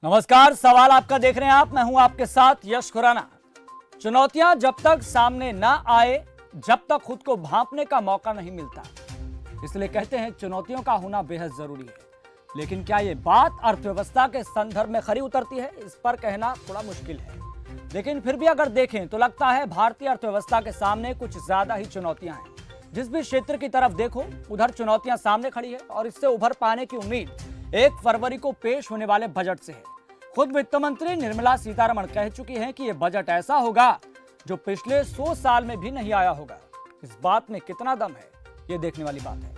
नमस्कार, सवाल आपका देख रहे हैं आप। मैं हूं आपके साथ यश खुराना। चुनौतियां जब तक सामने ना आए, जब तक खुद को भांपने का मौका नहीं मिलता, इसलिए कहते हैं चुनौतियों का होना बेहद जरूरी है। लेकिन क्या ये बात अर्थव्यवस्था के संदर्भ में खरी उतरती है, इस पर कहना थोड़ा मुश्किल है। लेकिन फिर भी अगर देखें तो लगता है भारतीय अर्थव्यवस्था के सामने कुछ ज्यादा ही चुनौतियां हैं। जिस भी क्षेत्र की तरफ देखो उधर चुनौतियां सामने खड़ी है और इससे उभर पाने की उम्मीद 1 फरवरी को पेश होने वाले बजट से है। खुद वित्त मंत्री निर्मला सीतारमण कह चुकी हैं कि यह बजट ऐसा होगा जो पिछले 100 साल में भी नहीं आया होगा। इस बात में कितना दम है, यह देखने वाली बात है।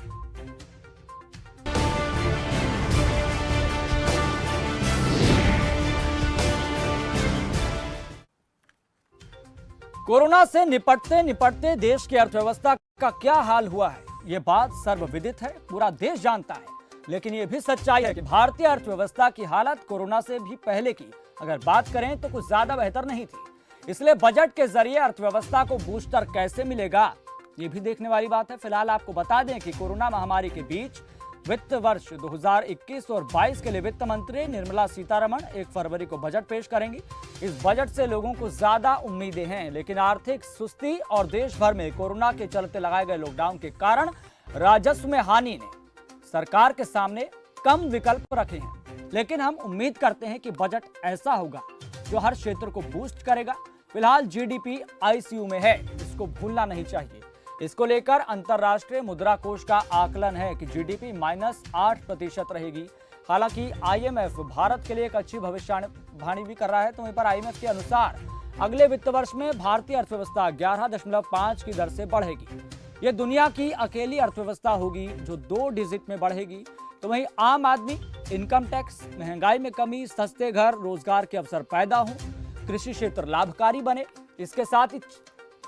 कोरोना से निपटते निपटते देश की अर्थव्यवस्था का क्या हाल हुआ है, यह बात सर्वविदित है, पूरा देश जानता है। लेकिन यह भी सच्चाई है कि भारतीय अर्थव्यवस्था की हालत कोरोना से भी पहले की अगर बात करें तो कुछ ज्यादा बेहतर नहीं थी। इसलिए बजट के जरिए अर्थव्यवस्था को बूस्टर कैसे मिलेगा, यह भी देखने वाली बात है। फिलहाल आपको बता दें कि कोरोना महामारी के बीच वित्त वर्ष 2021 और 22 के लिए वित्त मंत्री निर्मला सीतारमण 1 फरवरी को बजट पेश करेंगी। इस बजट से लोगों को ज्यादा उम्मीदें हैं, लेकिन आर्थिक सुस्ती और देश भर में कोरोना के चलते लगाए गए लॉकडाउन के कारण राजस्व में हानि ने सरकार के सामने कम विकल्प रखे हैं। लेकिन हम उम्मीद करते हैं कि बजट ऐसा होगा जो हर क्षेत्र को बूस्ट करेगा। फिलहाल जीडीपी आईसीयू में है, इसको भूलना नहीं चाहिए। इसको लेकर अंतरराष्ट्रीय मुद्रा कोष का आकलन है कि जीडीपी -8% रहेगी। हालांकि आईएमएफ भारत के लिए एक अच्छी भविष्यवाणी भी कर रहा है। तो वहीं पर आईएमएफ के अनुसार अगले वित्त वर्ष में भारतीय अर्थव्यवस्था 11.5 की दर से बढ़ेगी। यह दुनिया की अकेली अर्थव्यवस्था होगी जो 2 डिजिट में बढ़ेगी। तो वहीं आम आदमी, इनकम टैक्स, महंगाई में कमी, सस्ते घर, रोजगार के अवसर पैदा हों, कृषि क्षेत्र लाभकारी बने। इसके साथ ही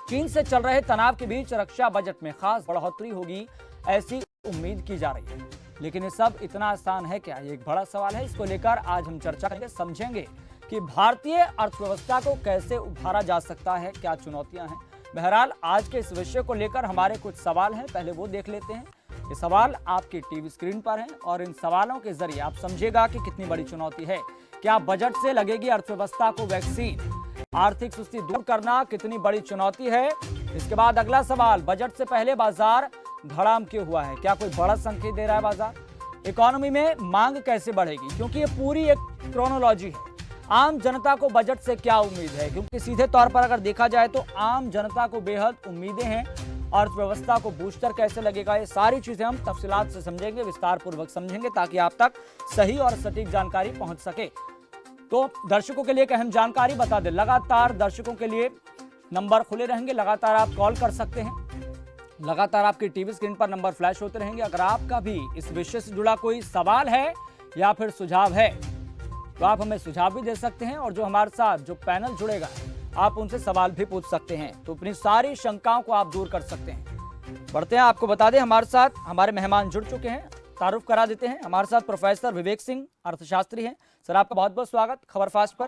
चीन से चल रहे तनाव के बीच रक्षा बजट में खास बढ़ोतरी होगी, ऐसी उम्मीद की जा रही है। लेकिन ये सब इतना आसान है क्या, ये एक बड़ा सवाल है। इसको लेकर आज हम चर्चा करेंगे, समझेंगे कि भारतीय अर्थव्यवस्था को कैसे उभारा जा सकता है, क्या चुनौतियां हैं। बहरहाल आज के इस विषय को लेकर हमारे कुछ सवाल हैं, पहले वो देख लेते हैं। ये सवाल आपकी टीवी स्क्रीन पर हैं और इन सवालों के जरिए आप समझेगा कि कितनी बड़ी चुनौती है। क्या बजट से लगेगी अर्थव्यवस्था को वैक्सीन? आर्थिक सुस्ती दूर करना कितनी बड़ी चुनौती है। इसके बाद अगला सवाल, बजट से पहले बाजार धड़ाम क्यों हुआ है, क्या कोई बड़ा संकेत दे रहा है बाजार? इकोनॉमी में मांग कैसे बढ़ेगी, क्योंकि ये पूरी एक क्रोनोलॉजी है। आम जनता को बजट से क्या उम्मीद है, क्योंकि सीधे तौर पर अगर देखा जाए तो आम जनता को बेहद उम्मीदें हैं। अर्थव्यवस्था को बूस्टर कैसे लगेगा, ये सारी चीजें हम तफसीलात से समझेंगे, विस्तार पूर्वक समझेंगे, ताकि आप तक सही और सटीक जानकारी पहुंच सके। तो दर्शकों के लिए एक अहम जानकारी बता दें, लगातार दर्शकों के लिए नंबर खुले रहेंगे, लगातार आप कॉल कर सकते हैं, लगातार आपकी टीवी स्क्रीन पर नंबर फ्लैश होते रहेंगे। अगर आपका भी इस विषय से जुड़ा कोई सवाल है या फिर सुझाव है तो आप हमें सुझाव भी दे सकते हैं, और जो हमारे साथ जो पैनल जुड़ेगा आप उनसे सवाल भी पूछ सकते हैं, तो अपनी सारी शंकाओं को आप दूर कर सकते हैं। बढ़ते हैं, आपको बता दें हमारे साथ हमारे मेहमान जुड़ चुके हैं, तारुफ करा देते हैं। हमारे साथ प्रोफेसर विवेक सिंह अर्थशास्त्री हैं। सर, आपका बहुत बहुत स्वागत खबर फास्ट पर।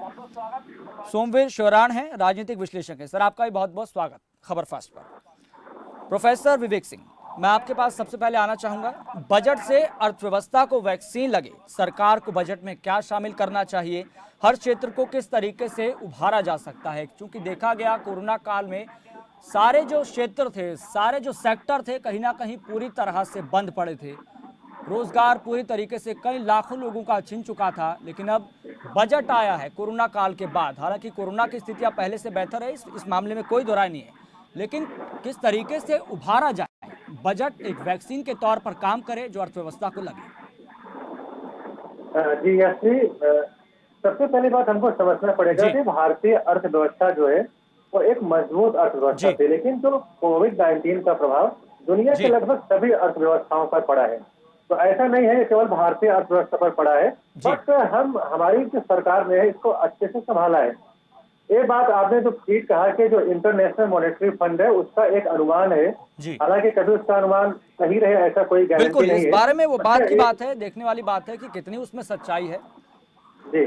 सोमवीर शोरान हैं, राजनीतिक विश्लेषक हैं। सर, आपका भी बहुत बहुत स्वागत खबर फास्ट पर। प्रोफेसर विवेक सिंह, मैं आपके पास सबसे पहले आना चाहूंगा, बजट से अर्थव्यवस्था को वैक्सीन लगे, सरकार को बजट में क्या शामिल करना चाहिए, हर क्षेत्र को किस तरीके से उभारा जा सकता है? क्योंकि देखा गया कोरोना काल में सारे जो क्षेत्र थे, सारे जो सेक्टर थे, कहीं ना कहीं पूरी तरह से बंद पड़े थे। रोजगार पूरी तरीके से कई लाखों लोगों का छिन चुका था। लेकिन अब बजट आया है कोरोना काल के बाद, हालांकि कोरोना की स्थितियां पहले से बेहतर है, इस मामले में कोई दो राय नहीं है। लेकिन किस तरीके से उभारा जाए, बजट एक वैक्सीन के तौर पर काम करे जो अर्थव्यवस्था को लगे? जी यशी, सबसे पहली बात हमको समझना पड़ेगा कि भारतीय अर्थव्यवस्था जो है वो एक मजबूत अर्थव्यवस्था थी, लेकिन जो कोविड-19 का प्रभाव दुनिया के लगभग सभी अर्थव्यवस्थाओं पर पड़ा है। तो ऐसा नहीं है केवल भारतीय अर्थव्यवस्था पर पड़ा है, बट हमारी जो सरकार ने इसको अच्छे से संभाला है। ये बात आपने जो ठीक कहा कि जो इंटरनेशनल मॉनेटरी फंड है उसका एक अनुमान है, हालांकि कभी उसका अनुमान सही रहे ऐसा कोई गारंटी नहीं है। इस बारे में वो बात की बात है, देखने वाली बात है कि कितनी उसमें सच्चाई है। जी,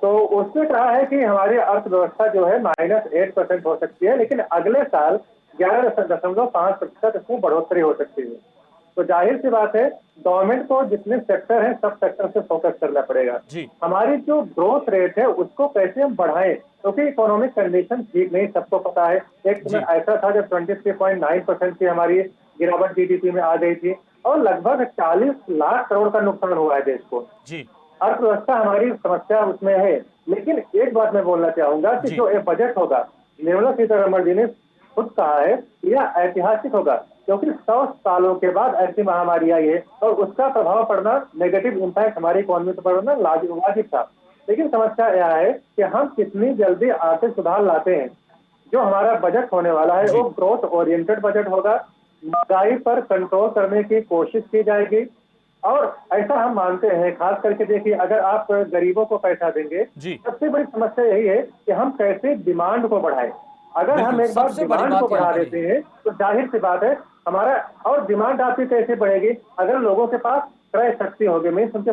तो उसने कहा है कि हमारी अर्थव्यवस्था जो है -8% हो सकती है, लेकिन अगले साल 11.5% इसमें बढ़ोतरी हो सकती है। तो जाहिर सी बात है गवर्नमेंट को जितने सेक्टर हैं सब सेक्टर से फोकस करना पड़ेगा। जी हमारी जो ग्रोथ रेट है उसको कैसे हम बढ़ाएं, क्योंकि इकोनॉमिक कंडीशन ठीक नहीं, सबको पता है। एक समय जी ऐसा था जब 23.9% की हमारी गिरावट जीडीपी में आ गई थी और लगभग 40 लाख करोड़ का नुकसान हुआ है देश को। जी अर्थव्यवस्था हमारी समस्या उसमें है। लेकिन एक बात मैं बोलना चाहूंगा कि जी जो ये बजट होगा, निर्मला सीतारमण जी ने खुद कहा है यह ऐतिहासिक होगा, क्योंकि 100 सालों के बाद ऐसी महामारी आई है और उसका प्रभाव पड़ना, नेगेटिव इम्पैक्ट हमारी इकोनॉमी पर पड़ना वाजिब था। लेकिन समस्या यह है कि हम कितनी जल्दी आर्थिक सुधार लाते हैं। जो हमारा बजट होने वाला है जी वो ग्रोथ ओरिएंटेड बजट होगा। महंगाई पर कंट्रोल करने की कोशिश की जाएगी और ऐसा हम मानते हैं, खास करके देखिए अगर आप गरीबों को पैसा देंगे, जी सबसे बड़ी समस्या यही है कि हम कैसे डिमांड को बढ़ाएं। अगर हम बिल्कुल, एक बार सबसे बड़ी डिमांड को बात यहाँ बढ़ा पर देते यही है। हैं तो जाहिर सी बात है हमारा, और डिमांड आपकी कैसे बढ़ेगी, अगर लोगों के पास क्रय शक्ति होगी, मीन्स उनके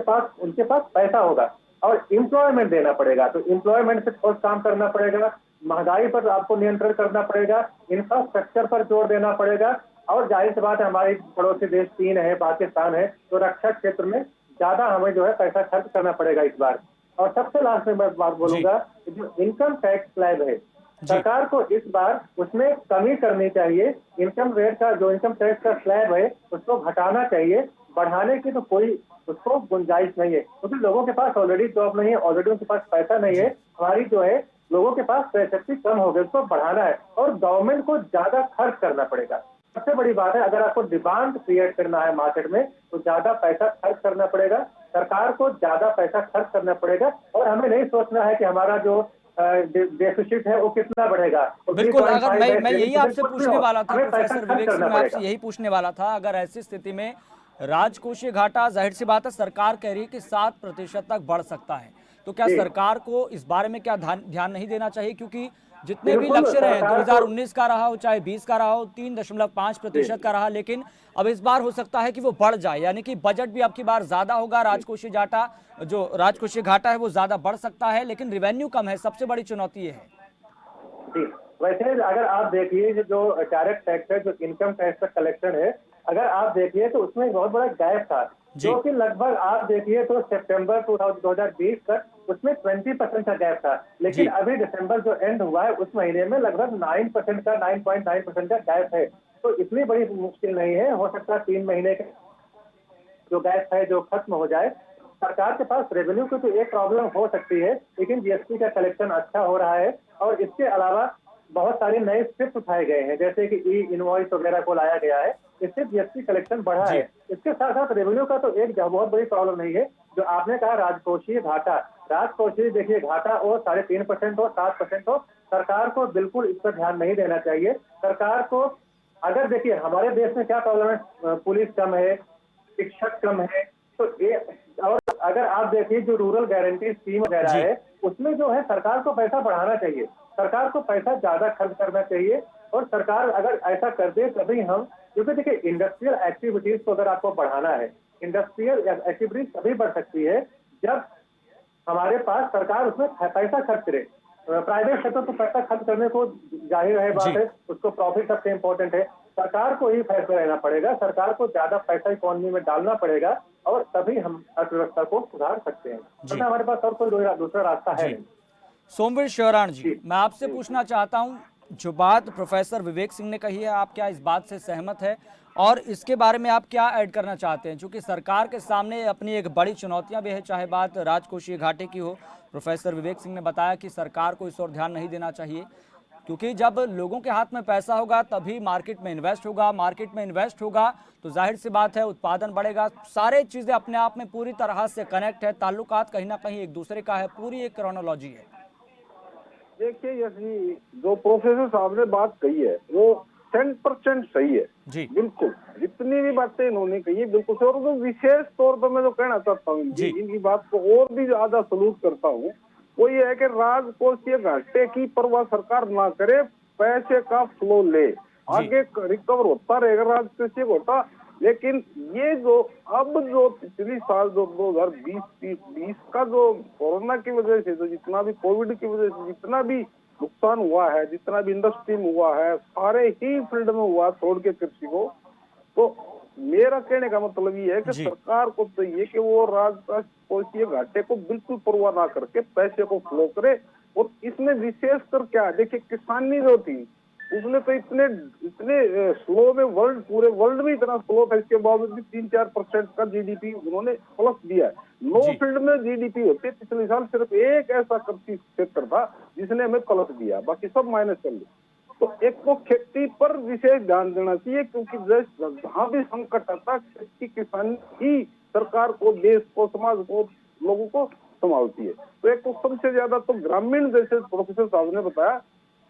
पास पैसा होगा और एम्प्लॉयमेंट देना पड़ेगा। तो एम्प्लॉयमेंट पे ठोस काम करना पड़ेगा, महंगाई पर आपको नियंत्रण करना पड़ेगा, इंफ्रास्ट्रक्चर पर जोर देना पड़ेगा और जाहिर सी बात है हमारी पड़ोसी देश 3 है, पाकिस्तान है, तो रक्षा क्षेत्र में ज्यादा हमें जो है पैसा खर्च करना पड़ेगा इस बार। और सबसे लास्ट में मैं बात जी बोलूंगा कि जो इनकम टैक्स स्लैब है, जी सरकार को इस बार उसमें कमी करनी चाहिए। इनकम रेट का, जो इनकम टैक्स का स्लैब है उसको घटाना चाहिए, बढ़ाने की तो कोई उसको गुंजाइश नहीं है, क्योंकि लोगों के पास ऑलरेडी जॉब नहीं है, ऑलरेडी उनके पास पैसा नहीं है। जी हमारी जो है लोगों के पास क्रय शक्ति कम हो गई, उसको बढ़ाना है और गवर्नमेंट को ज्यादा खर्च करना पड़ेगा। सबसे बड़ी बात है, अगर आपको डिमांड क्रिएट करना है मार्केट में तो ज्यादा पैसा खर्च करना पड़ेगा, सरकार को ज्यादा पैसा खर्च करना पड़ेगा और हमें नहीं सोचना है कि हमारा जो डेफिसिट है वो कितना बढ़ेगा। तो बिल्कुल, अगर 3.5 मैं यही आपसे कुछ भी पूछने हो, वाला था हमें पैसा प्रोफेसर खर्च विवेक करना सिंह, मैं आपसे पड़ेगा। यही पूछने वाला था। अगर ऐसी स्थिति में राजकोषीय घाटा, जाहिर सी बात है सरकार कह रही है कि 7% तक बढ़ सकता है, तो क्या जी सरकार को इस बारे में क्या ध्यान नहीं देना चाहिए? क्योंकि जितने भी बिल्कुल लक्ष्य रहे, सरकार को। 2019 का रहा हो चाहे 20 का रहा हो, जी 3.5% का रहा, लेकिन अब इस बार हो सकता है कि वो बढ़ जाए, यानी कि बजट भी अब की बार ज्यादा होगा, जी राजकोषीय घाटा है वो ज्यादा बढ़ सकता है, लेकिन रिवेन्यू कम है। सबसे बड़ी चुनौती ये है। जी। वैसे अगर आप देखिए जो डायरेक्ट टैक्स है, जो इनकम टैक्स का कलेक्शन है, अगर आप देखिए तो उसमें एक बहुत बड़ा गैप था, जी जो कि लगभग आप देखिए तो सितंबर 2020 तक उसमें 20% का गैप था। लेकिन जी अभी दिसंबर जो एंड हुआ है उस महीने में लगभग 9.9% का गैप है। तो इतनी बड़ी मुश्किल नहीं है, हो सकता है 3 महीने का जो गैप है जो खत्म हो जाए। सरकार के पास रेवेन्यू की तो एक प्रॉब्लम हो सकती है, लेकिन जीएसटी का कलेक्शन अच्छा हो रहा है और इसके अलावा बहुत सारे नए स्टेप्स उठाए गए हैं, जैसे कि ई इनवॉइस वगैरह को लाया गया है, इससे जीएसटी कलेक्शन बढ़ा है। जी इसके साथ साथ रेवेन्यू का तो एक बहुत बड़ी प्रॉब्लम नहीं है, जो आपने कहा राजकोषीय घाटा। राजकोषीय देखिए घाटा हो 3.5% हो 7% हो, सरकार को बिल्कुल इस पर ध्यान नहीं देना चाहिए। सरकार को, अगर देखिए हमारे देश में क्या प्रॉब्लम है, पुलिस कम है, शिक्षक कम है, तो ये, और अगर आप देखिए जो रूरल गारंटी स्कीम वगैरह जी है उसमें जो है सरकार को पैसा बढ़ाना चाहिए, सरकार को पैसा ज्यादा खर्च करना चाहिए और सरकार अगर ऐसा कर दे तभी हम, क्योंकि देखिए इंडस्ट्रियल एक्टिविटीज को अगर आपको बढ़ाना है, इंडस्ट्रियल एक्टिविटीज तभी बढ़ सकती है जब हमारे पास सरकार उसमें पैसा खर्च करे। प्राइवेट सेक्टर को पैसा खर्च करने को, जाहिर है बात जी है, उसको प्रॉफिट सबसे इम्पोर्टेंट है। सरकार को ही फैसला लेना पड़ेगा, सरकार को ज्यादा पैसा इकोनॉमी में डालना पड़ेगा और तभी हम अर्थव्यवस्था को सुधार सकते हैं, वरना जी हमारे पास और कोई दूसरा रास्ता है जी नहीं। सोमवीर शिवराण जी, जी मैं आपसे जी पूछना चाहता हूं, जो बात प्रोफेसर विवेक सिंह ने कही है, आप क्या इस बात से सहमत है और इसके बारे में आप क्या ऐड करना चाहते हैं? क्योंकि सरकार के सामने अपनी एक बड़ी चुनौतियां भी है, चाहे बात राजकोषीय घाटे की हो। प्रोफेसर विवेक सिंह ने बताया कि सरकार को इस ओर ध्यान नहीं देना चाहिए, क्योंकि जब लोगों के हाथ में पैसा होगा तभी मार्केट में इन्वेस्ट होगा, मार्केट में इन्वेस्ट होगा तो जाहिर सी बात है उत्पादन बढ़ेगा। सारे चीजें अपने आप में पूरी तरह से कनेक्ट है, ताल्लुकात कहीं ना कहीं एक दूसरे का है, पूरी एक क्रोनोलॉजी है। देखिए यही जो प्रोफेसर साहब ने बात कही है वो 100% सही है। जी बिल्कुल जितनी भी बातें इन्होंने कही है बिल्कुल सही, और तो विशेष तौर पर मैं जो कहना चाहता हूँ जी इनकी बात को और भी ज्यादा सलूट करता हूँ, वो ये है कि राजकोषीय घाटे की परवाह सरकार ना करे, पैसे का फ्लो ले, जी आगे रिकवर होता रहेगा राजकोषीय घाटा। लेकिन ये जो अब जो पिछली साल जो 2020 का जो कोरोना की वजह से, जो जितना भी कोविड की वजह से जितना भी नुकसान हुआ है, जितना भी इंडस्ट्री में हुआ है, सारे ही फील्ड में हुआ छोड़ के कृषि को, तो मेरा कहने का मतलब ये है कि जी। सरकार को चाहिए कि वो राजकोषीय घाटे को बिल्कुल परवाह ना करके पैसे को फ्लो करे। और इसमें विशेष कर क्या है, देखिए किसानी जो थी उसने तो इतने इतने स्लो में, पूरे वर्ल्ड में इतना स्लो था, इसके बावजूद भी 3-4% का जीडीपी उन्होंने प्लस दिया है। नो जी। फील्ड में जीडीपी होती है, पिछले साल सिर्फ एक ऐसा कृषि क्षेत्र था जिसने हमें प्लस दिया, बाकी सब माइनस चल रही। तो एक तो खेती पर विशेष ध्यान देना चाहिए, क्योंकि जहां भी संकट आता खेती किसानी ही सरकार को, देश को, समाज को, लोगों को संभालती है। तो एक तो सबसे ज्यादा तो ग्रामीण, जैसे प्रोफेसर साहब ने बताया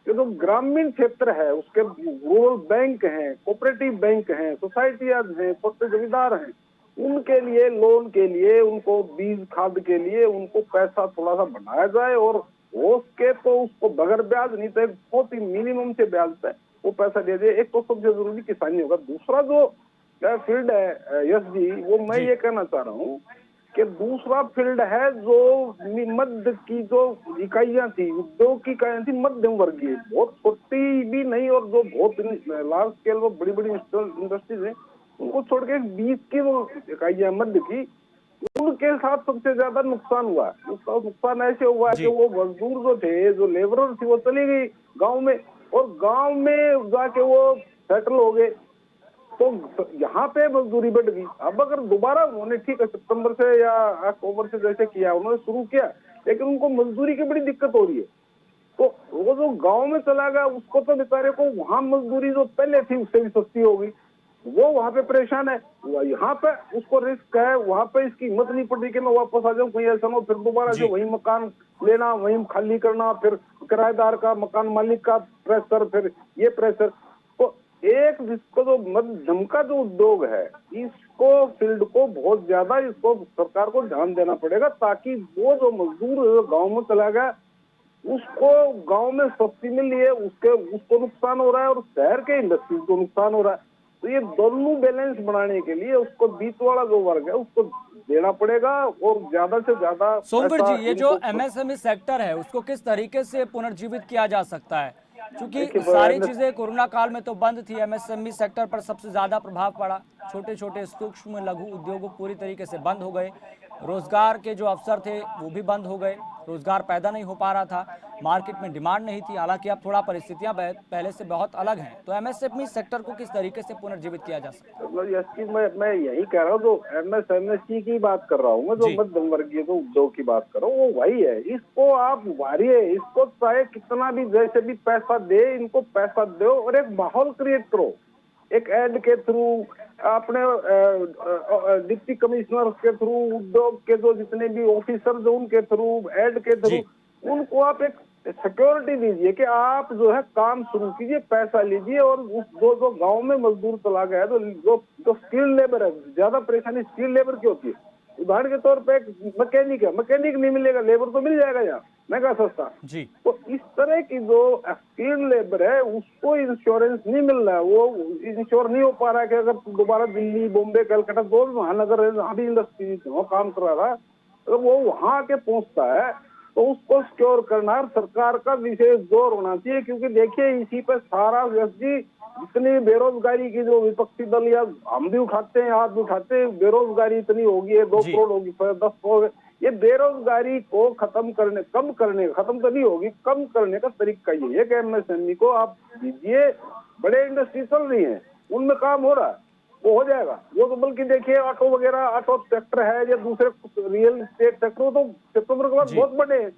कि जो ग्रामीण क्षेत्र है उसके रूरल बैंक हैं, कोऑपरेटिव बैंक हैं, सोसाइटियां हैं, छोटे जमींदार हैं, उनके लिए लोन के लिए, उनको बीज खाद के लिए उनको पैसा थोड़ा सा बढ़ाया जाए, और हो सके तो उसको बगैर ब्याज, नहीं तो बहुत ही मिनिमम से ब्याज पे वो पैसा दे दे। एक तो सबसे जरूरी किसानी होगा। दूसरा जो फील्ड है यश जी, वो मैं जी। ये कहना चाह रहा हूँ कि दूसरा फील्ड है जो मध्य की जो इकाइयां थी, उद्योग की इकाइयां थी, मध्यम वर्गीय, बहुत छोटी भी नहीं और जो बहुत लार्ज स्केल वो बड़ी बड़ी इंडस्ट्रीज है, उनको छोड़ के 20 की वो इकाइयां मध्य की, उनके साथ सबसे ज्यादा नुकसान हुआ है। उसका नुकसान ऐसे हुआ है कि जी। वो मजदूर जो थे, जो लेबरर थी, वो चली गई गांव में, और गांव में जाके वो सेटल हो गए। तो यहाँ पे मजदूरी बढ़ गई। अब अगर दोबारा उन्होंने, ठीक है, सितंबर से या अक्टूबर से जैसे किया उन्होंने शुरू किया, लेकिन उनको मजदूरी की बड़ी दिक्कत हो रही है। तो वो जो गांव में चला गया उसको तो बेचारे को वहां मजदूरी जो पहले थी उससे भी सस्ती हो गई, वो वहां पे परेशान है। यहाँ पे उसको रिस्क है, वहां पे इसकी हिम्मत नहीं पड़ रही कि मैं वापस आ जाऊं, कहीं ऐसा ना हो फिर दोबारा से जी। वही मकान लेना, वही खाली करना, फिर किराएदार का, मकान मालिक का प्रेशर, फिर ये प्रेशर। तो एक जिसको जो मध्यम का जो उद्योग है, इसको फील्ड को बहुत ज्यादा, इसको सरकार को ध्यान देना पड़ेगा, ताकि वो जो मजदूर गांव में चला गया उसको गांव में सब्सिडी मिल रही है, उसको नुकसान हो रहा है, और शहर के इंडस्ट्रीज को नुकसान हो रहा है। तो ये दोनों बैलेंस बनाने के लिए उसको बीच वाला जो वर्ग है उसको देना पड़ेगा, और ज्यादा से ज्यादा सोमवीर जी, पैसा ये जो इनको। एमएसएमई सेक्टर है उसको किस तरीके से पुनर्जीवित किया जा सकता है? क्योंकि देखिए सारी चीजें कोरोना काल में तो बंद थी, एमएसएमई सेक्टर पर सबसे ज्यादा प्रभाव पड़ा। छोटे छोटे सूक्ष्म लघु उद्योग पूरी तरीके से बंद हो गए, रोजगार के जो अवसर थे वो भी बंद हो गए, रोजगार पैदा नहीं हो पा रहा था, मार्केट में डिमांड नहीं थी। हालांकि अब थोड़ा परिस्थितियां पहले से बहुत अलग हैं, तो एमएसएमई सेक्टर को किस तरीके से पुनर्जीवित किया जा सकता है? मतलब इसकी मैं यही कह रहा हूँ, जो एमएसएमई की बात कर रहा हूँ मैं, जो जी। मध्यम वर्गीय जो उद्योग की बात कर रहा हूँ, वो वही है। इसको आप उभारिए, इसको चाहे कितना भी जैसे भी पैसा दे, इनको पैसा दो और एक माहौल क्रिएट करो। एक एड के थ्रू, अपने डिप्टी कमिश्नर के थ्रू, उद्योग के जो जितने भी ऑफिसर जो उनके थ्रू, एड के थ्रू, जी। उनको आप एक सिक्योरिटी दीजिए कि आप जो है काम शुरू कीजिए, पैसा लीजिए, और उस जो गांव में मजदूर चला गया है, तो जो स्किल लेबर है, ज्यादा परेशानी स्किल लेबर की होती है। उदाहरण के तौर पे एक मैकेनिक है, मैकेनिक नहीं मिलेगा, लेबर तो मिल जाएगा यहाँ महंगा सस्ता। जी। तो इस तरह की जो स्किल लेबर है उसको इंश्योरेंस नहीं मिल रहा है, वो इंश्योर नहीं हो पा रहा है कि अगर दोबारा दिल्ली, बॉम्बे, कलकत्ता, दो महानगर है जहाँ भी इंडस्ट्री काम कर रहा था, तो वो वहां आके पहुंचता है, तो उसको सिक्योर करना सरकार का विशेष जोर होना चाहिए। क्योंकि देखिए इसी पे सारा जी, जितनी बेरोजगारी की जो विपक्षी दल या हम भी उठाते हैं, आप भी उठाते हैं, बेरोजगारी इतनी होगी है, 2 जी। करोड़ होगी, 10 करोड़, ये बेरोजगारी को खत्म करने, खत्म तो नहीं होगी, कम करने का तरीका ये है कि एमएसएमई को आप दीजिए। बड़े इंडस्ट्री चल रही है, उनमें काम हो रहा है, वो हो जाएगा। वो तो बल्कि देखिए ऑटो वगैरह, ऑटो सेक्टर है या दूसरे रियल एस्टेट सेक्टर, तो सितंबर के बाद जी। बहुत बड़े हैं,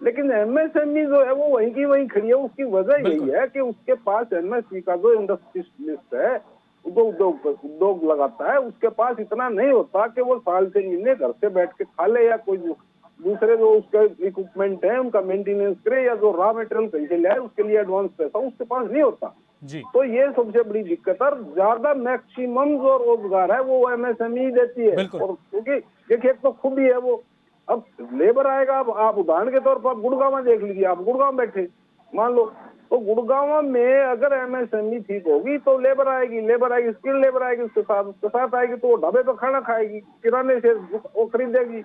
लेकिन एमएसएमई जो है वो वहीं की वहीं खड़ी है। उसकी वजह यही है कि उसके पास एमएसएमई का जो इंडस्ट्रियलिस्ट है, वो उद्योग लगाता है, उसके पास इतना नहीं होता कि वो साल से महीने घर से बैठ के खा ले, या कोई दूसरे जो उसके इक्विपमेंट है उनका मेंटेनेंस करे, या जो रॉ मटेरियल कहीं से ले उसके लिए एडवांस पैसा उसके पास नहीं होता। जी। तो ये सबसे बड़ी दिक्कत है। ज्यादा मैक्सिमम जो रोजगार है वो एमएसएमई देती है, बिल्कुल। और क्योंकि देखिए एक तो खुद ही है वो, अब लेबर आएगा। अब आप उदाहरण के तौर पर आप गुड़गांव में देख लीजिए, आप गुड़गांव बैठे मान लो, तो गुड़गांव में अगर एमएसएमई ठीक होगी तो लेबर आएगी, स्किल लेबर आएगी, उसके साथ आएगी, तो वो ढाबे पर खाना खाएगी, किराने से वो खरीदेगी,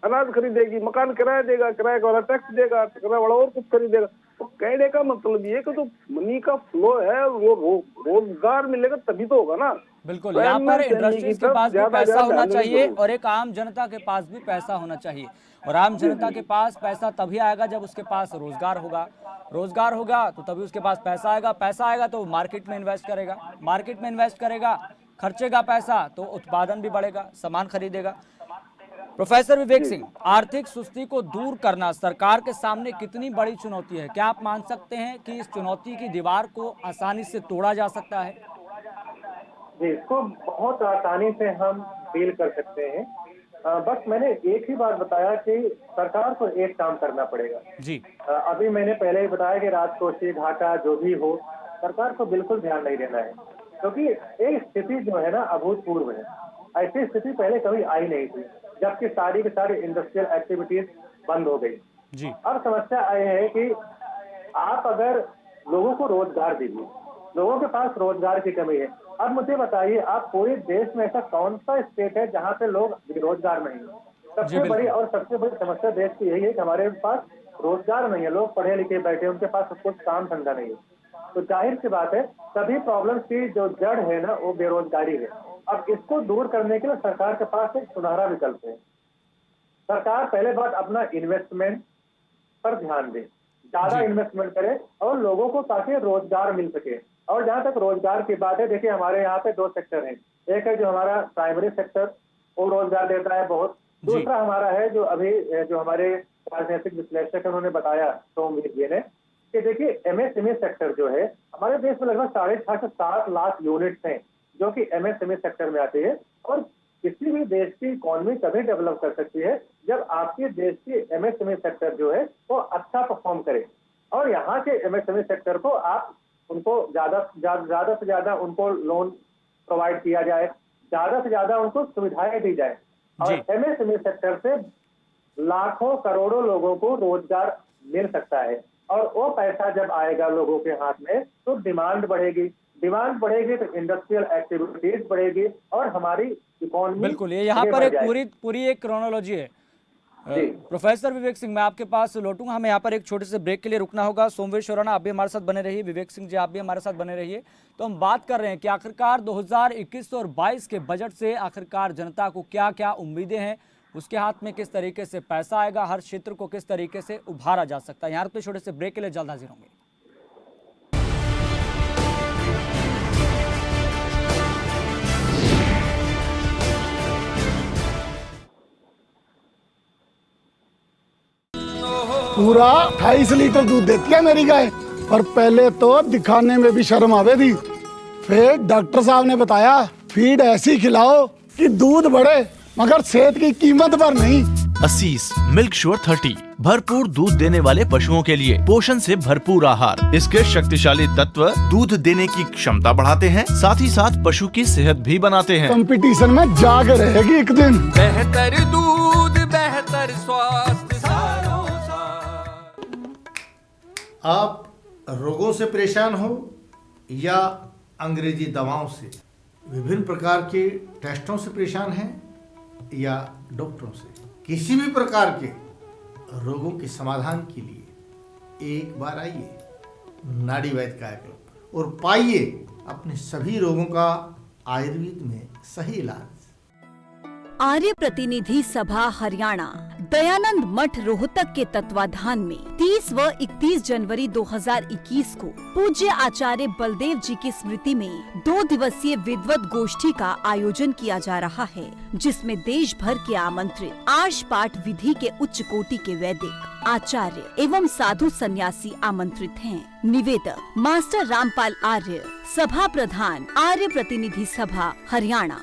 अनाज खरीदेगी, मकान किराया देगा, किराए वाला टैक्स देगा, किराया वाला और कुछ खरीदेगा। तो कहने का मतलब ये कि जो मनी का फ्लो है वो रोजगार मिलेगा तभी तो होगा ना। बिल्कुल, यहाँ पर इंडस्ट्रीज के पास भी पैसा होना चाहिए और एक आम जनता के पास भी पैसा होना चाहिए। और आम जनता के पास पैसा तभी आएगा जब उसके पास रोजगार होगा, रोजगार होगा तो तभी उसके पास पैसा आएगा, पैसा आएगा तो मार्केट में इन्वेस्ट करेगा, मार्केट में इन्वेस्ट करेगा, खर्चेगा पैसा तो उत्पादन भी बढ़ेगा, सामान खरीदेगा। प्रोफेसर विवेक सिंह, आर्थिक सुस्ती को दूर करना सरकार के सामने कितनी बड़ी चुनौती है? क्या आप मान सकते हैं कि इस चुनौती की दीवार को आसानी से तोड़ा जा सकता है? जी, इसको बहुत आसानी से हम डील कर सकते हैं। बस मैंने एक ही बात बताया कि सरकार को एक काम करना पड़ेगा जी। अभी मैंने पहले ही बताया कि राजकोषीय घाटा जो भी हो, सरकार को बिल्कुल ध्यान नहीं देना है, क्योंकि एक स्थिति जो है ना अभूतपूर्व है। ऐसी स्थिति पहले कभी आई नहीं थी, जबकि सारी की सारी इंडस्ट्रियल एक्टिविटीज बंद हो गई जी। अब समस्या आई है कि आप अगर लोगों को रोजगार दीजिए, लोगों के पास रोजगार की कमी है। अब मुझे बताइए, आप पूरे देश में ऐसा कौन सा स्टेट है जहाँ पे लोग बेरोजगार नहीं है? सबसे बड़ी और सबसे बड़ी समस्या देश की यही है कि हमारे पास रोजगार नहीं है, लोग पढ़े लिखे बैठे, उनके पास कुछ काम धंधा नहीं है। तो जाहिर सी बात है सभी प्रॉब्लम्स की जो जड़ है ना वो बेरोजगारी है। अब इसको दूर करने के लिए सरकार के पास एक सुनहरा विकल्प है। सरकार पहले बात अपना इन्वेस्टमेंट पर ध्यान दे, ज्यादा इन्वेस्टमेंट करे और लोगों को ताकि रोजगार मिल सके। और जहां तक रोजगार की बात है, देखिए हमारे यहाँ पे दो सेक्टर हैं, एक है जो हमारा प्राइमरी सेक्टर, वो रोजगार देता है बहुत, दूसरा हमारा है जो अभी जो हमारे राजनीतिक विश्लेषक उन्होंने बताया सोमवीर जी ने कि देखिए एमएसएमई सेक्टर जो है हमारे देश में लगभग 6.5 से 7 लाख यूनिट्स हैं जो कि एमएसएमई सेक्टर में आती है। और किसी भी देश की इकोनॉमी तभी डेवलप कर सकती है जब आपके देश की एमएसएमई सेक्टर जो है वो अच्छा परफॉर्म करे। और यहाँ के एमएसएमई सेक्टर को आप उनको ज्यादा से ज्यादा उनको लोन प्रोवाइड किया जाए, ज्यादा से ज्यादा उनको सुविधाएं दी जाए। और एमएसएमई सेक्टर से लाखों करोड़ों लोगों को रोजगार मिल सकता है। और वो पैसा जब आएगा लोगों के हाथ में तो डिमांड बढ़ेगी, डिमांड बढ़ेगी तो इंडस्ट्रियल एक्टिविटीज बढ़ेगी और हमारी इकोनॉमी। बिल्कुल, ये यहाँ पर एक पूरी एक क्रोनोलॉजी है। प्रोफेसर विवेक सिंह, मैं आपके पास लौटूंगा, हमें यहाँ पर एक छोटे से ब्रेक के लिए रुकना होगा। सोमवीर शोराना आप भी हमारे साथ बने रहिए, विवेक सिंह जी आप भी हमारे साथ बने रहिए। तो हम बात कर रहे हैं कि आखिरकार 2021 और 22 के बजट से आखिरकार जनता को क्या क्या उम्मीदें हैं, उसके हाथ में किस तरीके से पैसा आएगा, हर क्षेत्र को किस तरीके से उभारा जा सकता है। यहाँ पे छोटे से ब्रेक के लिए जल्द हाजिर होंगे। पूरा 28 लीटर दूध देती है मेरी गाय, और पहले तो दिखाने में भी शर्म आवे थी। फिर डॉक्टर साहब ने बताया फीड ऐसी खिलाओ कि दूध बढ़े मगर सेहत की कीमत पर नहीं। असीस मिल्क श्योर 30 भरपूर दूध देने वाले पशुओं के लिए पोषण से भरपूर आहार। इसके शक्तिशाली तत्व दूध देने की क्षमता बढ़ाते हैं, साथ ही साथ पशु की सेहत भी बनाते हैं। कंपटीशन में जाग रहेगी एक दिन। बेहतर दूध बेहतर स्वास्थ्य। आप रोगों से परेशान हो या अंग्रेजी दवाओं से, विभिन्न प्रकार के टेस्टों से परेशान हैं या डॉक्टरों से, किसी भी प्रकार के रोगों के समाधान के लिए एक बार आइए नाड़ी वैद्य काया क्लब और पाइए अपने सभी रोगों का आयुर्वेद में सही इलाज। आर्य प्रतिनिधि सभा हरियाणा दयानंद मठ रोहतक के तत्वाधान में 30 व 31 जनवरी 2021 को पूज्य आचार्य बलदेव जी की स्मृति में 2 दिवसीय विद्वत गोष्ठी का आयोजन किया जा रहा है, जिसमें देश भर के आमंत्रित आर्ष पाठ विधि के उच्च कोटि के वैदिक आचार्य एवं साधु सन्यासी आमंत्रित हैं। निवेदक मास्टर रामपाल आर्य, सभा प्रधान आर्य प्रतिनिधि सभा हरियाणा।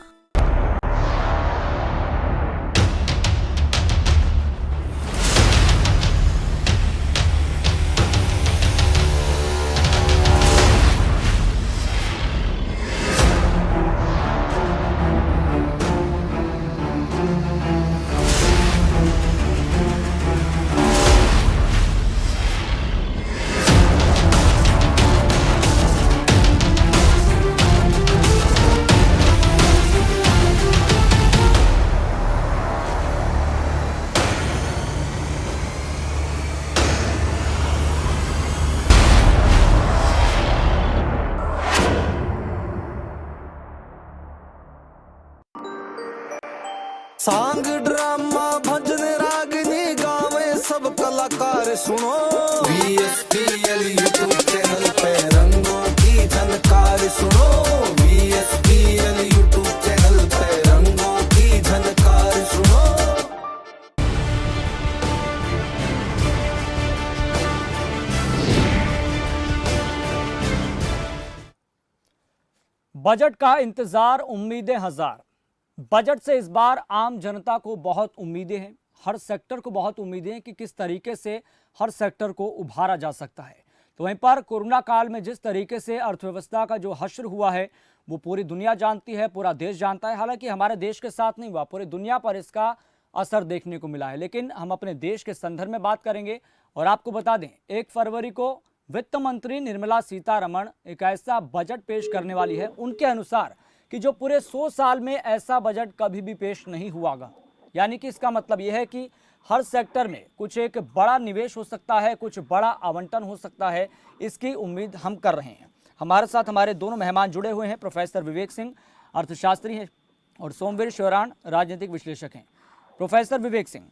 सांग ड्रामा भजन रागनी गावे सब कलाकार सुनो VSPL यूट्यूब चैनल पे रंगों की झनकार सुनो VSPL यूट्यूब चैनल पे रंगों की झनकार सुनो। बजट का इंतजार, उम्मीदें हजार। बजट से इस बार आम जनता को बहुत उम्मीदें हैं, हर सेक्टर को बहुत उम्मीदें हैं कि किस तरीके से हर सेक्टर को उभारा जा सकता है। तो वहीं पर कोरोना काल में जिस तरीके से अर्थव्यवस्था का जो हश्र हुआ है वो पूरी दुनिया जानती है, पूरा देश जानता है। हालांकि हमारे देश के साथ नहीं हुआ, पूरी दुनिया पर इसका असर देखने को मिला है। लेकिन हम अपने देश के संदर्भ में बात करेंगे और आपको बता दें 1 फरवरी को वित्त मंत्री निर्मला सीतारमण एक ऐसा बजट पेश करने वाली है उनके अनुसार कि जो पूरे 100 साल में ऐसा बजट कभी भी पेश नहीं हुआगा। यानी कि इसका मतलब यह है कि हर सेक्टर में कुछ एक बड़ा निवेश हो सकता है, कुछ बड़ा आवंटन हो सकता है, इसकी उम्मीद हम कर रहे हैं। हमारे साथ हमारे दोनों मेहमान जुड़े हुए हैं, प्रोफेसर विवेक सिंह अर्थशास्त्री हैं और सोमवीर शिवराण राजनीतिक विश्लेषक हैं। प्रोफेसर विवेक सिंह,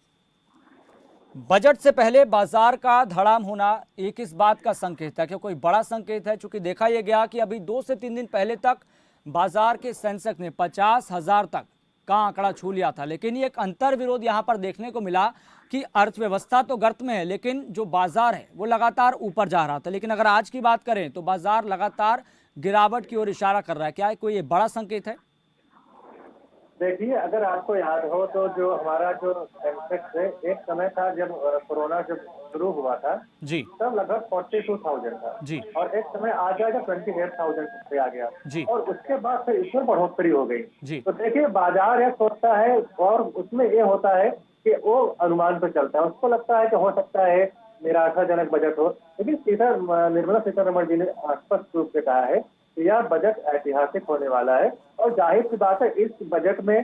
बजट से पहले बाजार का धड़ाम होना एक इस बात का संकेत है कि कोई बड़ा संकेत है, चूंकि देखा यह गया कि अभी 2 से 3 दिन पहले तक बाजार के सेंसेक्स ने 50,000 तक का आंकड़ा छू लिया था। लेकिन ये एक अंतर विरोध यहां पर देखने को मिला कि अर्थव्यवस्था तो गर्त में है लेकिन जो बाजार है वो लगातार ऊपर जा रहा था। लेकिन अगर आज की बात करें तो बाजार लगातार गिरावट की ओर इशारा कर रहा है। क्या कोई ये बड़ा संकेत है? देखिए, अगर आपको याद हो तो जो हमारा जो सेंसेक्स है, एक समय था जब कोरोना जब शुरू हुआ था जी, तब लगभग 42,000 था जी, और एक समय आ गया जब 28,000 पे आ गया जी, और उसके बाद फिर इसमें बढ़ोतरी हो गई जी। तो देखिए, बाजार यह सोचता है और उसमें ये होता है कि वो अनुमान पे चलता है, उसको लगता है कि हो सकता है निराशाजनक बजट हो। लेकिन निर्मला सीतारमण जी ने स्पष्ट रूप से कहा है यह बजट ऐतिहासिक होने वाला है और जाहिर सी बात है इस बजट में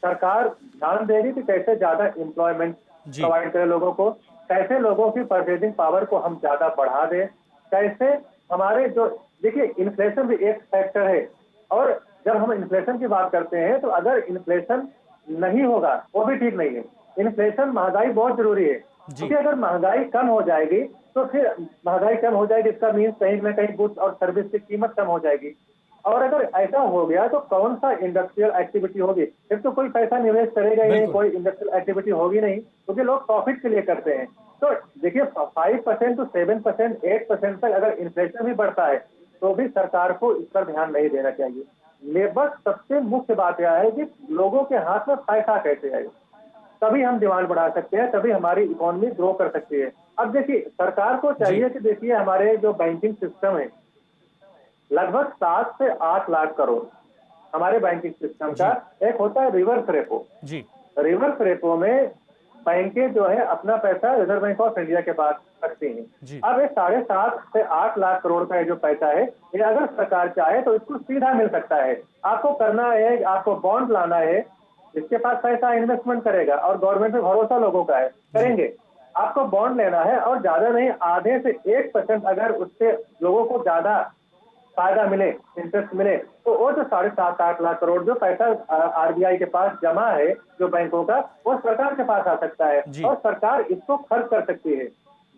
सरकार ध्यान देगी कि कैसे ज्यादा एम्प्लॉयमेंट प्रोवाइड करे लोगों को, कैसे लोगों की परचेजिंग पावर को हम ज्यादा बढ़ा दें, कैसे हमारे जो देखिए इन्फ्लेशन भी एक फैक्टर है और जब हम इन्फ्लेशन की बात करते हैं तो अगर इन्फ्लेशन नहीं होगा वो भी ठीक नहीं है। इन्फ्लेशन, महंगाई बहुत जरूरी है क्योंकि अगर महंगाई कम हो जाएगी तो फिर महंगाई कम हो जाएगी, इसका मीन्स कहीं ना कहीं गुड्स और सर्विस की कीमत कम हो जाएगी। और अगर ऐसा हो गया तो कौन सा इंडस्ट्रियल एक्टिविटी होगी? फिर तो कोई पैसा निवेश करेगा ही नहीं, कोई इंडस्ट्रियल एक्टिविटी होगी नहीं क्योंकि लोग प्रॉफिट के लिए करते हैं। तो देखिए 5% to 7%, 8% तक अगर इन्फ्लेशन भी बढ़ता है तो भी सरकार को इस पर ध्यान नहीं देना चाहिए। बस सबसे मुख्य बात यह है कि लोगों के हाथ में पैसा कैसे आए, तभी हम डिमांड बढ़ा सकते हैं, तभी हमारी इकोनॉमी ग्रो कर सकती है। अब देखिए सरकार को चाहिए कि देखिए हमारे जो बैंकिंग सिस्टम है लगभग 7 से 8 लाख करोड़ हमारे बैंकिंग सिस्टम का एक होता है रिवर्स रेपो जी। रिवर्स रेपो में बैंकें जो है अपना पैसा रिजर्व बैंक ऑफ इंडिया के पास रखती हैं। अब ये 7.5 से 8 लाख करोड़ का जो पैसा है ये अगर सरकार चाहे तो इसको सीधा मिल सकता है। आपको करना है, आपको बॉन्ड लाना है, जिसके पास पैसा इन्वेस्टमेंट करेगा और गवर्नमेंट पे भरोसा लोगों का है, करेंगे। आपको बॉन्ड लेना है और ज्यादा नहीं, आधे से 1% अगर उससे लोगों को ज्यादा फायदा मिले, इंटरेस्ट मिले, तो वो जो 7.5-8 लाख करोड़ जो पैसा आरबीआई के पास जमा है जो बैंकों का, वो सरकार के पास आ सकता है और सरकार इसको खर्च कर सकती है।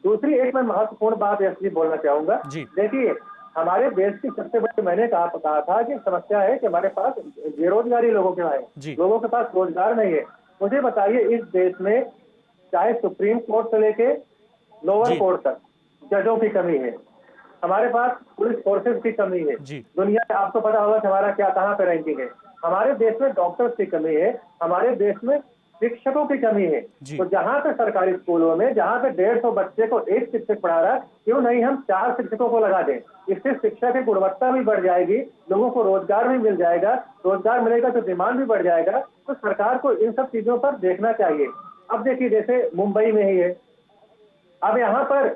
दूसरी एक मैं महत्वपूर्ण बात ऐसी बोलना चाहूंगा, देखिए हमारे देश की सबसे बड़ी, मैंने कहा था कि समस्या है कि हमारे पास बेरोजगारी लोगों के है, लोगों के पास रोजगार नहीं है। मुझे बताइए इस देश में चाहे सुप्रीम कोर्ट से लेके लोअर कोर्ट तक जजों की कमी है, हमारे पास पुलिस फोर्सेस की कमी है, दुनिया में आपको पता होगा कि हमारा क्या कहाँ पे रैंकिंग है, हमारे देश में डॉक्टर्स की कमी है, हमारे देश में शिक्षकों की कमी है। तो जहाँ पे सरकारी स्कूलों में जहाँ पे 150 बच्चे को एक शिक्षक पढ़ा रहा है, क्यों नहीं हम 4 शिक्षकों को लगा दें? इससे शिक्षा की गुणवत्ता भी बढ़ जाएगी, लोगों को रोजगार भी मिल जाएगा, रोजगार मिलेगा तो डिमांड भी बढ़ जाएगा। तो सरकार को इन सब चीजों पर देखना चाहिए। अब देखिए जैसे मुंबई में ही है, अब यहाँ पर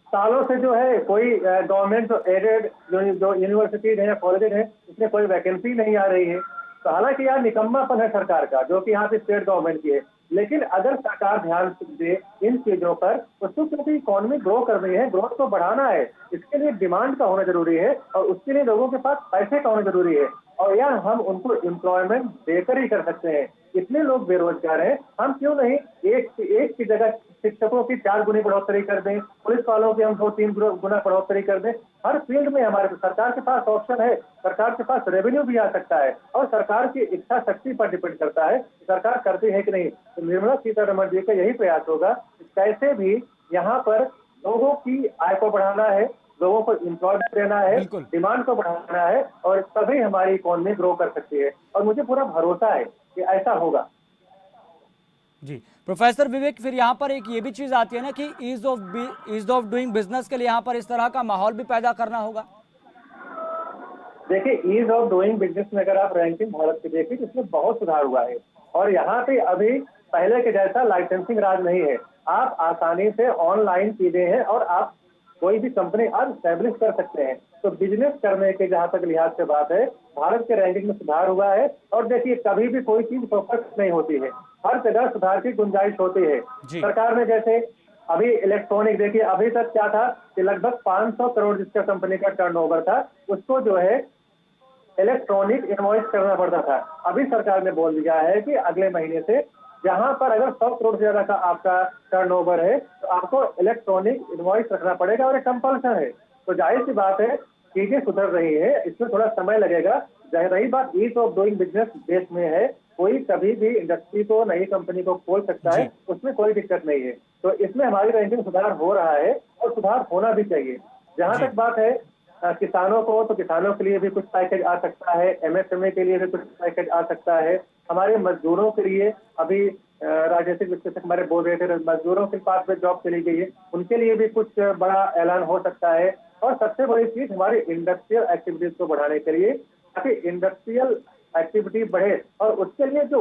सालों से जो है कोई गवर्नमेंट एडेड जो यूनिवर्सिटीज है या कॉलेज है उसमें कोई वैकेंसी नहीं आ रही है। तो हालांकि यार निकम्मापन है सरकार का जो कि यहाँ पे स्टेट गवर्नमेंट की है, लेकिन अगर सरकार ध्यान दे इन चीजों पर उसको, क्योंकि इकोनॉमी ग्रो करनी है, ग्रोथ को बढ़ाना है, इसके लिए डिमांड का होना जरूरी है और उसके लिए लोगों के पास पैसे का होना जरूरी है। और या हम उनको एम्प्लॉयमेंट देकर ही कर सकते हैं। इतने लोग बेरोजगार हैं, हम क्यों नहीं एक की जगह शिक्षकों की 4 गुनी बढ़ोतरी कर दें, पुलिस वालों की हम 2-3 गुना बढ़ोतरी कर दें। हर फील्ड में हमारे सरकार के पास ऑप्शन है, सरकार के पास रेवेन्यू भी आ सकता है और सरकार की इच्छा शक्ति पर डिपेंड करता है सरकार करती है कि नहीं। तो निर्मला सीतारमण जी का यही प्रयास होगा कि कैसे भी यहाँ पर लोगों की आय को बढ़ाना है, लोगों को एम्प्लॉयमेंट देना है, डिमांड को बढ़ाना है और तभी हमारी इकोनॉमी ग्रो कर सकती है। और मुझे पूरा भरोसा है कि ऐसा होगा। जी प्रोफेसर विवेक, फिर यहाँ पर एक ये भी चीज आती है ना कि ईज ऑफ डूइंग बिजनेस के लिए यहाँ पर इस तरह का माहौल भी पैदा करना होगा। देखिए, ईज ऑफ डूइंग बिजनेस में अगर आप रैंकिंग भारत की देखिए तो इसमें बहुत सुधार हुआ है और यहाँ पे अभी पहले के जैसा लाइसेंसिंग राज नहीं है। आप आसानी से ऑनलाइन चीजें हैं और आप कोई भी कंपनी आज स्टैब्लिश कर सकते हैं। तो बिजनेस करने के जहां तक लिहाज से बात है, भारत के रैंकिंग में सुधार हुआ है। और देखिए, कभी भी कोई चीज परफेक्ट नहीं होती है, हर जगह सुधार की गुंजाइश होती है। सरकार ने जैसे अभी इलेक्ट्रॉनिक, देखिए अभी तक क्या था कि लगभग 500 करोड़ जिसका कंपनी का टर्नओवर था, उसको जो है इलेक्ट्रॉनिक इनवॉइस करना पड़ता था। अभी सरकार ने बोल दिया है कि अगले महीने से जहां पर अगर 100 करोड़ से ज्यादा का आपका टर्नओवर है तो आपको इलेक्ट्रॉनिक इनवॉइस रखना पड़ेगा और एक कंपल्सन है। तो जाहिर सी बात है, चीजें सुधर रही है, इसमें थोड़ा समय लगेगा। रही बात ईज ऑफ डूइंग बिजनेस देश में है, कोई कभी भी इंडस्ट्री को, नई कंपनी को खोल सकता है, उसमें कोई दिक्कत नहीं है। तो इसमें हमारी रैंकिंग सुधार हो रहा है और सुधार होना भी चाहिए। जहां तक बात है किसानों को, तो किसानों के लिए भी कुछ पैकेज आ सकता है, एमएसएमई के लिए भी कुछ पैकेज आ सकता है। हमारे मजदूरों के लिए अभी राजनीतिक विश्लेषक हमारे बोल रहे थे, मजदूरों के पास में जॉब चली गई है, उनके लिए भी कुछ बड़ा ऐलान हो सकता है। और सबसे बड़ी चीज हमारी इंडस्ट्रियल एक्टिविटीज को बढ़ाने के लिए, ताकि इंडस्ट्रियल एक्टिविटी बढ़े और उसके लिए जो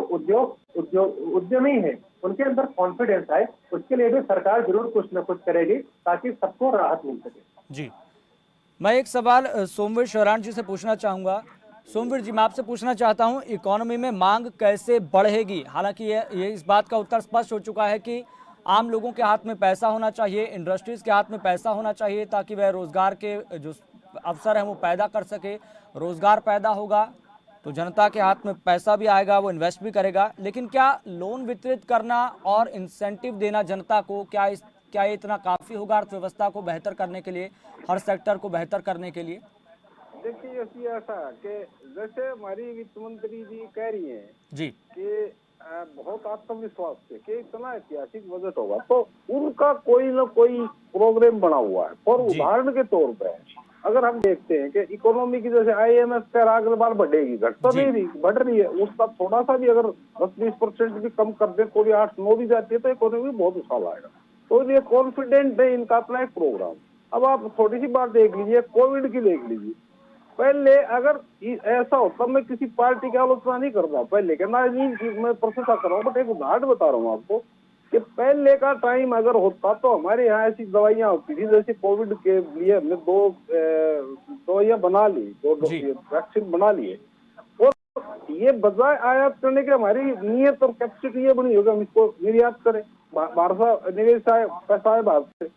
उद्यमी है उनके अंदर कॉन्फिडेंस आए, उसके लिए भी सरकार जरूर कुछ न कुछ करेगी ताकि सबको राहत मिल सके। जी, मैं एक सवाल सोमवीर शौरान जी से पूछना चाहूँगा। सोमवीर जी, मैं आपसे पूछना चाहता हूँ, इकोनॉमी में मांग कैसे बढ़ेगी? हालांकि ये इस बात का उत्तर स्पष्ट हो चुका है कि आम लोगों के हाथ में पैसा होना चाहिए, इंडस्ट्रीज़ के हाथ में पैसा होना चाहिए ताकि वह रोज़गार के जो अवसर हैं वो पैदा कर सके। रोज़गार पैदा होगा तो जनता के हाथ में पैसा भी आएगा, वो इन्वेस्ट भी करेगा। लेकिन क्या लोन वितरित करना और इंसेंटिव देना जनता को, क्या ये इतना काफ़ी होगा अर्थव्यवस्था को बेहतर करने के लिए, हर सेक्टर को बेहतर करने के लिए? देखिए, ऐसा कि जैसे हमारी वित्त मंत्री जी कह रही हैं जी कि बहुत आत्मविश्वास से कि इतना ऐतिहासिक बजट होगा, तो उनका कोई ना कोई प्रोग्राम बना हुआ है। और उदाहरण के तौर पे अगर हम देखते हैं कि इकोनॉमी की जैसे IMF का अगले बार बढ़ेगी, घट तो नहीं रही, बढ़ रही है, उसका थोड़ा सा भी अगर 10-20% भी कम कर दे, कोई 8-9 भी जाती है तो इकोनॉमी बहुत उछाल आएगा। तो ये कॉन्फिडेंट है इनका अपना एक प्रोग्राम। अब आप थोड़ी सी बात देख लीजिए, कोविड की देख लीजिए। पहले अगर ऐसा होता, मैं किसी पार्टी की आलोचना नहीं कर रहा पहले के, ना मैं प्रशंसा कर रहा हूँ, बट एक उदाहरण बता रहा हूँ आपको कि पहले का टाइम अगर होता तो हमारे यहाँ ऐसी दवाइयाँ होती थी, जैसे कोविड के लिए हमने 2 दवाइयाँ बना ली, 2 वैक्सीन बना लिए, और ये बजाय आयात करने के हमारी नीयत और कैपेसिटी ये बनी होगी हम इसको निर्यात करें, बाहर से निवेश आए, पैसा आए बाहर से।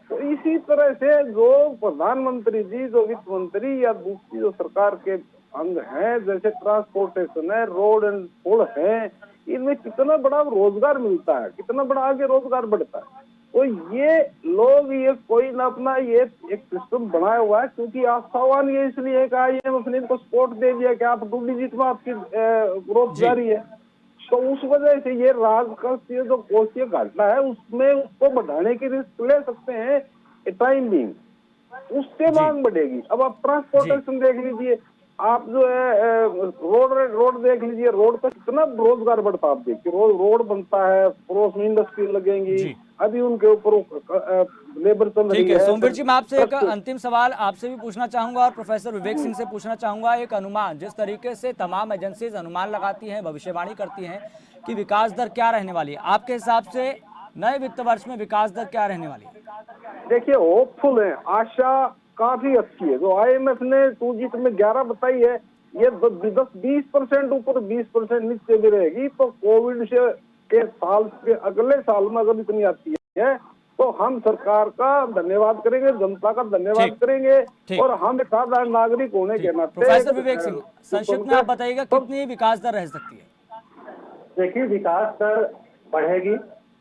तो इसी तरह से जो प्रधानमंत्री जी, जो वित्त मंत्री या दूसरी जो सरकार के अंग हैं, जैसे ट्रांसपोर्टेशन है, रोड एंड पुल है, इनमें कितना बड़ा रोजगार मिलता है, कितना बड़ा आगे रोजगार बढ़ता है। तो ये लोग ये कोई ना अपना ये एक सिस्टम बनाया हुआ है, क्योंकि आस्थावान ये इसलिए है कि IMF ने इनको सपोर्ट दे दिया कि आप 2 डिजिट में आपकी ग्रोथ जारी है। तो उस वजह से ये राजकोषीय जो कोषीय घाटा है उसमें उसको बढ़ाने की रिस्क ले सकते हैं टाइम बिंग, उससे मांग बढ़ेगी। अब आप ट्रांसपोर्टेशन देख लीजिए, आप जो है रोड देख लीजिए, रोड पर कितना रोजगार बढ़ता है। आप देखिए, रोड बनता है, पड़ोस में इंडस्ट्री लगेंगी, अभी उनके ऊपर लेबर चल रही है। ठीक है सोमवीर जी, मैं आपसे एक अंतिम सवाल आपसे भी पूछना चाहूंगा और प्रोफेसर विवेक सिंह से पूछना चाहूंगा। एक अनुमान, जिस तरीके से तमाम एजेंसीज अनुमान लगाती हैं, भविष्यवाणी करती हैं कि विकास दर क्या रहने वाली है, आपके हिसाब से नए वित्त वर्ष में विकास दर क्या रहने वाली है? देखिए, होपफुल है, आशा काफी अच्छी है। जो IMF ने 2G में 11 बताई है, ये 10-20% ऊपर 20% नीचे भी रहेगी। तो कोविड से के साल के अगले साल में अगर इतनी आती है तो हम सरकार का धन्यवाद करेंगे, जनता का धन्यवाद करेंगे और हम एक साधारण नागरिक होने के नाते। प्रोफेसर विवेक सिंह, संक्षिप्त में आप बताइएगा कितनी विकास दर रह सकती है? देखिए, विकास दर बढ़ेगी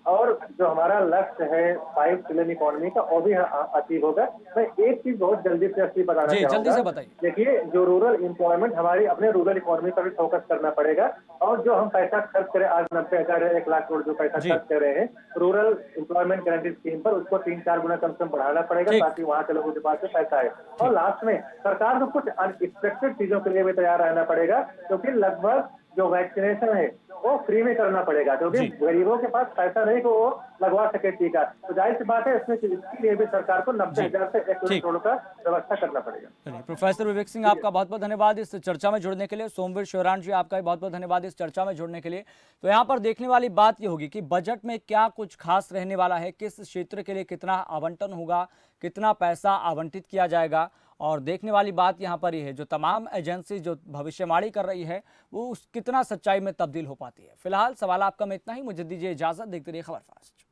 और जो हमारा लक्ष्य है 5 ट्रिलियन इकोनॉमी का, वो भी अचीव होगा। मैं एक चीज बहुत जल्दी से बताना चाहूंगा। जल्दी से बताइए। देखिए, जो रूरल एम्प्लॉयमेंट, हमारी अपने रूरल इकोनॉमी पर भी फोकस करना पड़ेगा और जो हम पैसा खर्च करें, आज 90,000 1 लाख करोड़ जो पैसा खर्च कर रहे हैं रूरल एम्प्लॉयमेंट गारंटी स्कीम पर, उसको 3-4 गुना कम से कम बढ़ाना पड़ेगा ताकि वहाँ के लोगों के पास से पैसा आए। और लास्ट में सरकार को कुछ अनएक्सपेक्टेड चीजों के लिए भी तैयार रहना पड़ेगा, क्योंकि लगभग जो वैक्सीनेशन है वो फ्री में करना पड़ेगा, क्योंकि गरीबों के पास पैसा नहीं कि वो लगवा सके टीका। तो जाहिर सी बात है, इसमें इसके लिए भी सरकार को 90,000 से 1 लाख करोड़ का व्यवस्था करना पड़ेगा। प्रोफेसर विवेक सिंह, आपका बहुत बहुत धन्यवाद इस चर्चा में जुड़ने के लिए। सोमवीर शिवरान जी, आपका भी बहुत बहुत धन्यवाद इस चर्चा में जुड़ने के लिए। तो यहाँ पर देखने वाली बात ये होगी कि बजट में क्या कुछ खास रहने वाला है, किस क्षेत्र के लिए कितना आवंटन होगा, कितना पैसा आवंटित किया जाएगा। और देखने वाली बात यहाँ पर ये है, जो तमाम एजेंसी जो भविष्यवाणी कर रही है वो कितना सच्चाई में तब्दील हो पाती है। फिलहाल सवाल आपका में इतना ही, मुझे दीजिए इजाजत, देखते रहिए खबर फास्ट।